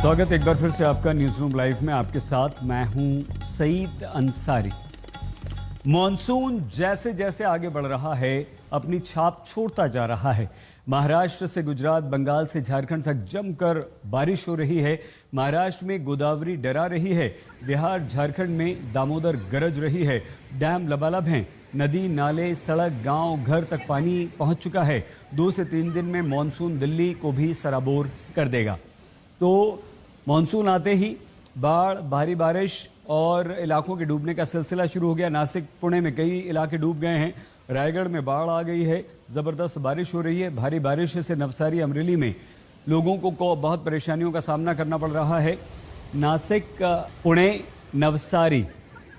स्वागत एक बार फिर से आपका न्यूज रूम लाइव में। आपके साथ मैं हूं सईद अंसारी। मॉनसून जैसे जैसे आगे बढ़ रहा है अपनी छाप छोड़ता जा रहा है। महाराष्ट्र से गुजरात, बंगाल से झारखंड तक जमकर बारिश हो रही है। महाराष्ट्र में गोदावरी डरा रही है, बिहार झारखंड में दामोदर गरज रही है। डैम लबालब हैं, नदी नाले सड़क गांव घर तक पानी पहुंच चुका है। 2 से 3 दिन में मॉनसून दिल्ली को भी सराबोर कर देगा। तो मॉनसून आते ही बाढ़, भारी बारिश और इलाकों के डूबने का सिलसिला शुरू हो गया। नासिक, पुणे में कई इलाके डूब गए हैं। रायगढ़ में बाढ़ आ गई है, ज़बरदस्त बारिश हो रही है। भारी बारिश से नवसारी, अमरेली में लोगों को बहुत परेशानियों का सामना करना पड़ रहा है। नासिक, पुणे, नवसारी,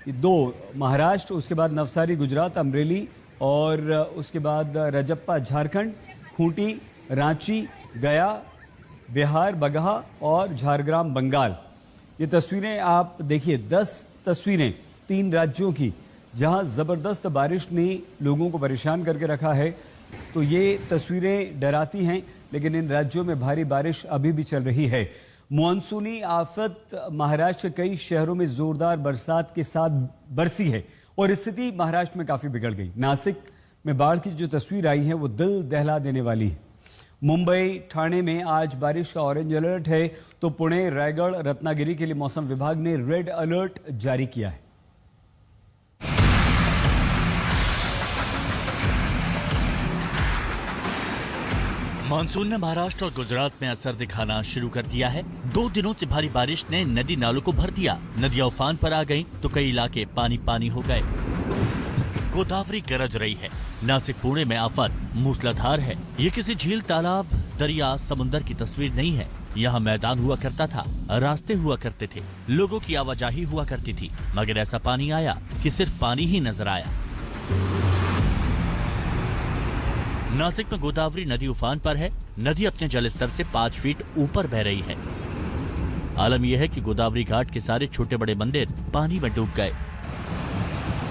2 महाराष्ट्र, उसके बाद नवसारी गुजरात, अमरेली और उसके बाद रजप्पा झारखंड, खूंटी, रांची, गया बिहार, बगहा और झारग्राम बंगाल। ये तस्वीरें आप देखिए, 10 तस्वीरें 3 राज्यों की जहां ज़बरदस्त बारिश ने लोगों को परेशान करके रखा है। तो ये तस्वीरें डराती हैं, लेकिन इन राज्यों में भारी बारिश अभी भी चल रही है। मॉनसूनी आफत महाराष्ट्र के कई शहरों में जोरदार बरसात के साथ बरसी है और स्थिति महाराष्ट्र में काफ़ी बिगड़ गई। नासिक में बाढ़ की जो तस्वीर आई है वो दिल दहला देने वाली है। मुंबई, ठाणे में आज बारिश का ऑरेंज अलर्ट है, तो पुणे, रायगढ़, रत्नागिरी के लिए मौसम विभाग ने रेड अलर्ट जारी किया है। मानसून ने महाराष्ट्र और गुजरात में असर दिखाना शुरू कर दिया है। 2 दिनों से भारी बारिश ने नदी नालों को भर दिया। नदियां उफान पर आ गईं, तो कई इलाके पानी पानी हो गए। गोदावरी गरज रही है। नासिक, पुणे में आफत मूसलाधार है। ये किसी झील, तालाब, दरिया, समुंदर की तस्वीर नहीं है। यहाँ मैदान हुआ करता था, रास्ते हुआ करते थे, लोगों की आवाजाही हुआ करती थी, मगर ऐसा पानी आया कि सिर्फ पानी ही नजर आया। नासिक में गोदावरी नदी उफान पर है। नदी अपने जलस्तर से 5 फीट ऊपर बह रही है। आलम यह है कि गोदावरी घाट के सारे छोटे बड़े मंदिर पानी में डूब गए।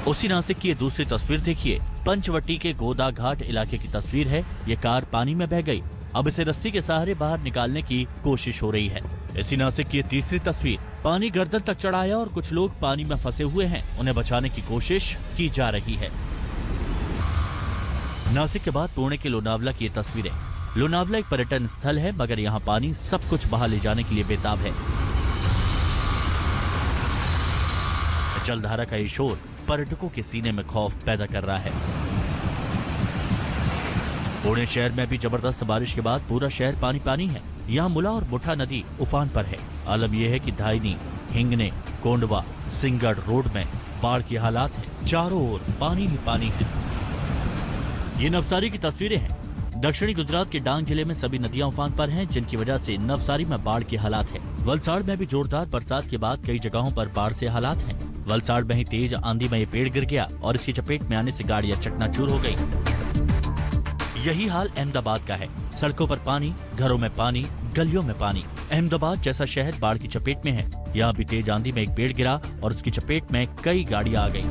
उसी नासिक की ये दूसरी तस्वीर देखिए। पंचवटी के गोदा घाट इलाके की तस्वीर है। ये कार पानी में बह गई। अब इसे रस्सी के सहारे बाहर निकालने की कोशिश हो रही है। इसी नासिक की ये तीसरी तस्वीर। पानी गर्दन तक चढ़ाया और कुछ लोग पानी में फंसे हुए हैं। उन्हें बचाने की कोशिश की जा रही है। नासिक के बाद पुणे के लोनावला की ये तस्वीरें। लोनावला एक पर्यटन स्थल है, मगर यहाँ पानी सब कुछ बहा ले जाने के लिए बेताब है। जलधारा का ये शोर पर्यटकों के सीने में खौफ पैदा कर रहा है। पुणे शहर में भी जबरदस्त बारिश के बाद पूरा शहर पानी पानी है। यहाँ मुला और मुठा नदी उफान पर है। आलम यह है कि धायनी, हिंगने, कोंडवा, सिंगड़ रोड में बाढ़ की हालात है। चारों ओर पानी ही पानी है। ये नवसारी की तस्वीरें हैं। दक्षिणी गुजरात के डांग जिले में सभी नदियां उफान पर हैं, जिनकी वजह से नवसारी में बाढ़ की हालात है। वलसाड़ में भी जोरदार बरसात के बाद कई जगहों पर बाढ़ से हालात हैं। वलसाड़ में ही तेज आंधी में ये पेड़ गिर गया और इसकी चपेट में आने से गाड़ियां चकनाचूर हो गई। यही हाल अहमदाबाद का है। सड़कों पर पानी, घरों में पानी, गलियों में पानी। अहमदाबाद जैसा शहर बाढ़ की चपेट में है। यहाँ भी तेज आंधी में एक पेड़ गिरा और उसकी चपेट में कई गाड़ियां आ गई।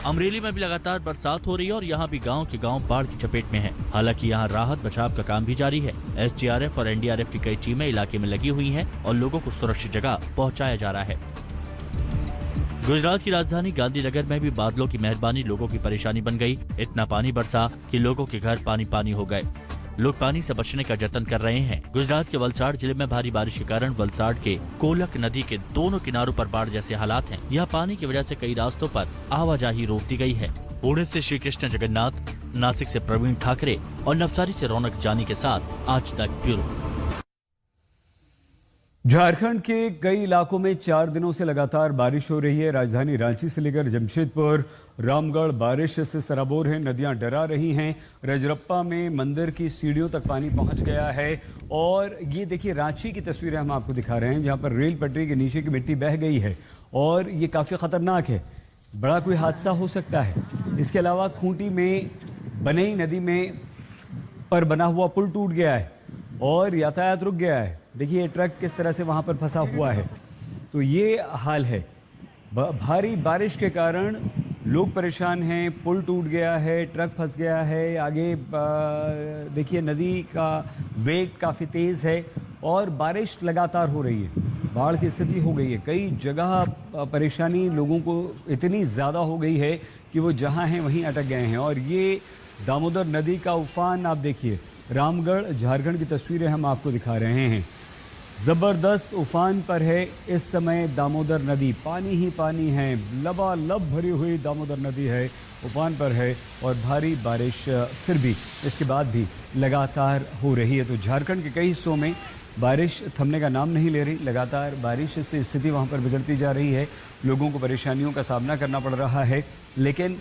अमरेली में भी लगातार बरसात हो रही है और यहाँ भी गांव के गांव बाढ़ की चपेट में है। हालांकि यहाँ राहत बचाव का काम भी जारी है। SDRF और NDRF की कई टीमें इलाके में लगी हुई हैं और लोगों को सुरक्षित जगह पहुँचाया जा रहा है। गुजरात की राजधानी गांधीनगर में भी बादलों की मेहरबानी लोगों की परेशानी बन गई। इतना पानी बरसा कि लोगों के घर पानी पानी हो गए। लोग पानी से बचने का जतन कर रहे हैं। गुजरात के वलसाड़ जिले में भारी बारिश के कारण वलसाड़ के कोलक नदी के दोनों किनारों पर बाढ़ जैसे हालात हैं। यह पानी की वजह से कई रास्तों पर आवाजाही रोक दी गई है। पुणे से श्री कृष्ण जगन्नाथ, नासिक से प्रवीण ठाकरे और नवसारी से रौनक जानी के साथ आज तक ब्यूरो। झारखंड के कई इलाकों में 4 दिनों से लगातार बारिश हो रही है। राजधानी रांची से लेकर जमशेदपुर, रामगढ़ बारिश से सराबोर है। नदियां डरा रही हैं। रजरप्पा में मंदिर की सीढ़ियों तक पानी पहुंच गया है। और ये देखिए, रांची की तस्वीरें हम आपको दिखा रहे हैं, जहां पर रेल पटरी के नीचे की मिट्टी बह गई है और ये काफ़ी ख़तरनाक है। बड़ा कोई हादसा हो सकता है। इसके अलावा खूंटी में बनई नदी में पर बना हुआ पुल टूट गया है और यातायात रुक गया है। देखिए ट्रक किस तरह से वहाँ पर फंसा हुआ है। तो ये हाल है। भारी बारिश के कारण लोग परेशान हैं, पुल टूट गया है, ट्रक फंस गया है। आगे देखिए नदी का वेग काफ़ी तेज़ है और बारिश लगातार हो रही है। बाढ़ की स्थिति हो गई है, कई जगह परेशानी लोगों को इतनी ज़्यादा हो गई है कि वो जहाँ हैं वहीं अटक गए हैं। और ये दामोदर नदी का उफान आप देखिए, रामगढ़ झारखंड की तस्वीरें हम आपको दिखा रहे हैं। ज़बरदस्त उफान पर है इस समय दामोदर नदी, पानी ही पानी है, लबालब भरी हुई दामोदर नदी है, उफान पर है और भारी बारिश फिर भी इसके बाद भी लगातार हो रही है। तो झारखंड के कई हिस्सों में बारिश थमने का नाम नहीं ले रही, लगातार बारिश से स्थिति वहाँ पर बिगड़ती जा रही है, लोगों को परेशानियों का सामना करना पड़ रहा है, लेकिन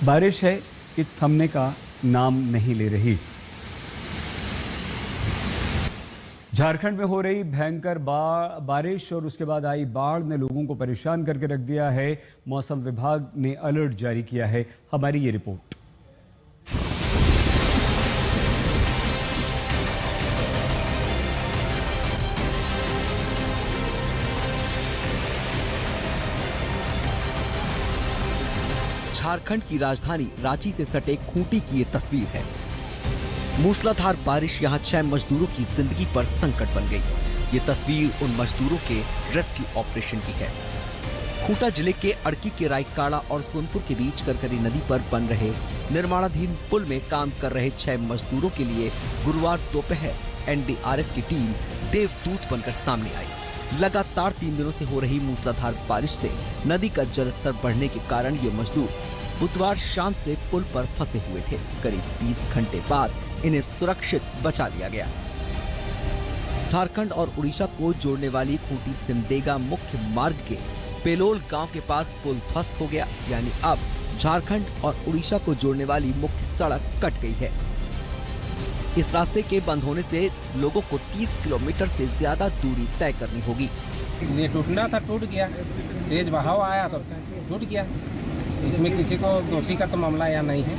बारिश है कि थमने का नाम नहीं ले रही। झारखंड में हो रही भयंकर बारिश और उसके बाद आई बाढ़ ने लोगों को परेशान करके रख दिया है। मौसम विभाग ने अलर्ट जारी किया है। हमारी ये रिपोर्ट। झारखंड की राजधानी रांची से सटे खूंटी की ये तस्वीर है। मूसलाधार बारिश यहां 6 मजदूरों की जिंदगी पर संकट बन गई। ये तस्वीर उन मजदूरों के रेस्क्यू ऑपरेशन की है। खूंटा जिले के अड़की के रायकाड़ा और सोनपुर के बीच करकरी नदी पर बन रहे निर्माणाधीन पुल में काम कर रहे 6 मजदूरों के लिए गुरुवार दोपहर एनडीआरएफ की टीम देवदूत बनकर सामने आई। लगातार 3 दिनों से हो रही मूसलाधार बारिश से नदी का जलस्तर बढ़ने के कारण ये मजदूर बुधवार शाम से पुल पर फंसे हुए थे। करीब 20 घंटे बाद इन्हें सुरक्षित बचा लिया गया। झारखंड और उड़ीसा को जोड़ने वाली खूंटी सिमडेगा मुख्य मार्ग के पेलोल गांव के पास पुल ध्वस्त हो गया, यानी अब झारखंड और उड़ीसा को जोड़ने वाली मुख्य सड़क कट गई है। इस रास्ते के बंद होने से लोगों को 30 किलोमीटर से ज्यादा दूरी तय करनी होगी। ये टूटना था, टूट गया, तेज बहाव आया तो टूट गया। इसमें किसी को दोषी का तो मामला या नहीं है।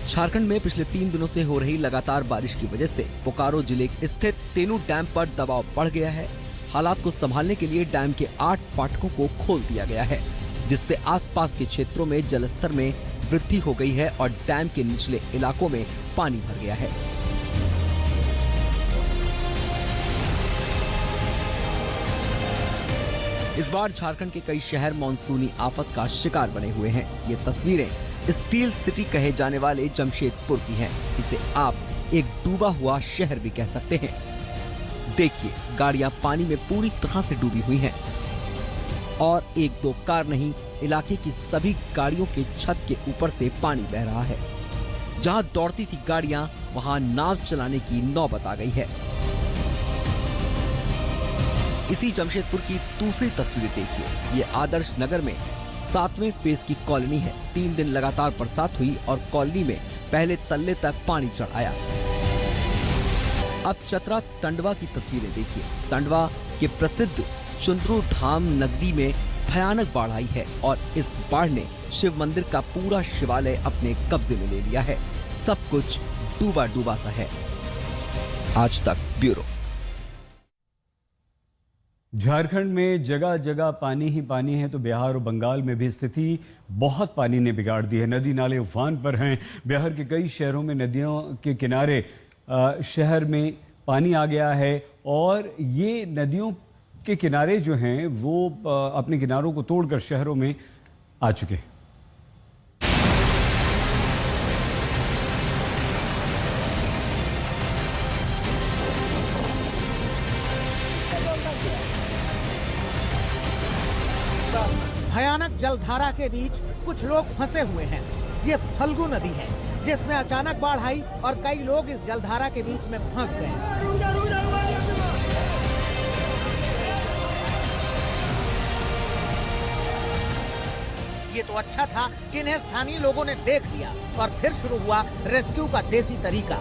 झारखंड में पिछले 3 दिनों से हो रही लगातार बारिश की वजह से बोकारो जिले स्थित तेनू डैम पर दबाव बढ़ गया है। हालात को संभालने के लिए डैम के 8 फाटकों को खोल दिया गया है, जिससे आसपास के क्षेत्रों में जलस्तर में वृद्धि हो गई है और डैम के निचले इलाकों में पानी भर गया है। इस बार झारखंड के कई शहर मानसूनी आफत का शिकार बने हुए हैं। ये तस्वीरें स्टील सिटी कहे जाने वाले जमशेदपुर की हैं। इसे आप एक डूबा हुआ शहर भी कह सकते हैं। देखिए, गाड़ियां पानी में पूरी तरह से डूबी हुई हैं और 1-2 कार नहीं, इलाके की सभी गाड़ियों के छत के ऊपर से पानी बह रहा है। जहां दौड़ती थी गाड़ियां, वहां नाव चलाने की नौबत आ गई है। इसी जमशेदपुर की दूसरी तस्वीर देखिए। ये आदर्श नगर में 7वें फेज की कॉलोनी है। 3 दिन लगातार बरसात हुई और कॉलोनी में पहले तल्ले तक पानी चढ़ आया। अब चतरा टंडवा की तस्वीरें देखिए। टंडवा के प्रसिद्ध चुंद्रू धाम नदी में भयानक बाढ़ आई है और इस बाढ़ ने शिव मंदिर का पूरा शिवालय अपने कब्जे में ले लिया है। सब कुछ डूबा डूबा सा है। आज तक ब्यूरो। झारखंड में जगह जगह पानी ही पानी है, तो बिहार और बंगाल में भी स्थिति बहुत पानी ने बिगाड़ दी है। नदी नाले उफान पर हैं। बिहार के कई शहरों में नदियों के किनारे शहर में पानी आ गया है और ये नदियों के किनारे जो हैं वो अपने किनारों को तोड़कर शहरों में आ चुके हैं। भयानक जलधारा के बीच कुछ लोग फंसे हुए हैं। ये फल्गु नदी है जिसमें अचानक बाढ़ आई और कई लोग इस जलधारा के बीच में फंस गए। ये तो अच्छा था कि इन्हें स्थानीय लोगों ने देख लिया और फिर शुरू हुआ रेस्क्यू का देसी तरीका।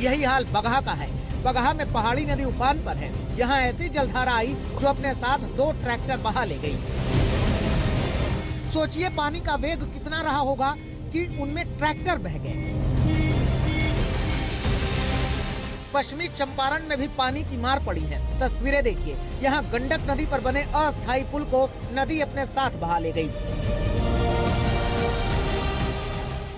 यही हाल बगहा का है। बगहा में पहाड़ी नदी उफान पर है। यहाँ ऐसी जलधारा आई जो अपने साथ 2 ट्रैक्टर बहा ले गई। सोचिए पानी का वेग कितना रहा होगा कि उनमें ट्रैक्टर बह गए। पश्चिमी चंपारण में भी पानी की मार पड़ी है। तस्वीरें देखिए। यहाँ गंडक नदी पर बने अस्थायी पुल को नदी अपने साथ बहा ले गई।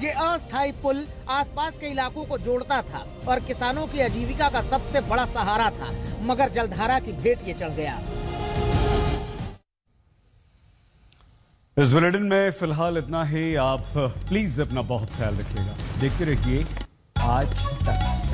ये अस्थायी पुल आसपास के इलाकों को जोड़ता था और किसानों की आजीविका का सबसे बड़ा सहारा था, मगर जलधारा की भेंट ये चढ़ गया। इस बुलेटिन में फिलहाल इतना ही। आप प्लीज अपना बहुत ख्याल रखिएगा। देखते रहिए आज तक।